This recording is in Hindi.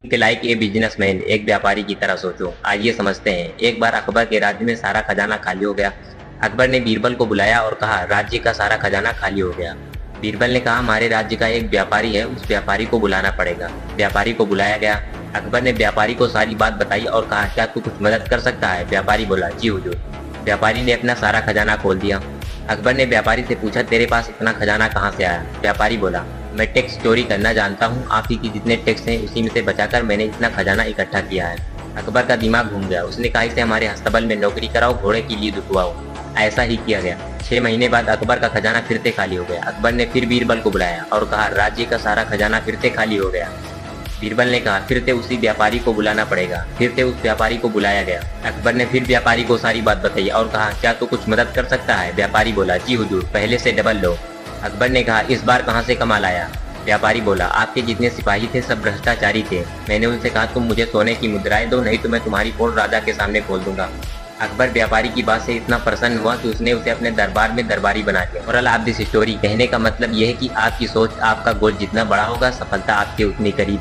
के लायक ये बिजनेसमैन एक व्यापारी की तरह सोचो। आइए समझते हैं। एक बार अकबर के राज्य में सारा खजाना खाली हो गया। अकबर ने बीरबल को बुलाया और कहा, राज्य का सारा खजाना खाली हो गया। बीरबल ने कहा, हमारे राज्य का एक व्यापारी है, उस व्यापारी को बुलाना पड़ेगा। व्यापारी को बुलाया गया। अकबर ने व्यापारी को सारी बात बताई और कहा, क्या तू कुछ मदद कर सकता है? व्यापारी बोला, जी हुजूर। व्यापारी ने अपना सारा खजाना खोल दिया। अकबर ने व्यापारी से पूछा, तेरे पास इतना खजाना कहाँ से आया? व्यापारी बोला, मैं टैक्स चोरी करना जानता हूँ। आप ही की जितने टैक्स हैं उसी में से बचाकर मैंने इतना खजाना इकट्ठा किया है। अकबर का दिमाग घूम गया। उसने कहा, इसे हमारे हस्तबल में नौकरी कराओ, घोड़े के लिए जुटवाओ। ऐसा ही किया गया। 6 महीने बाद अकबर का खजाना फिर से खाली हो गया। अकबर ने फिर बीरबल को बुलाया और कहा, राज्य का सारा खजाना फिर से खाली हो गया। बीरबल ने कहा, फिर से उसी व्यापारी को बुलाना पड़ेगा। फिर से उस व्यापारी को बुलाया गया। अकबर ने फिर व्यापारी को सारी बात बताई और कहा, क्या तू कुछ मदद कर सकता है? व्यापारी बोला, जी हुजूर, पहले से डबल लो। अकबर ने कहा, इस बार कहाँ से कमाल आया? व्यापारी बोला, आपके जितने सिपाही थे सब भ्रष्टाचारी थे। मैंने उनसे कहा, तुम मुझे सोने की मुद्राएं दो, नहीं तो मैं तुम्हारी पोल राजा के सामने खोल दूंगा। अकबर व्यापारी की बात से इतना प्रसन्न हुआ कि उसने उसे अपने दरबार में दरबारी बना दिया। मोरल ऑफ दिस स्टोरी, कहने का मतलब यह है कि आपकी सोच, आपका गोल जितना बड़ा होगा, सफलता आपके उतनी करीब।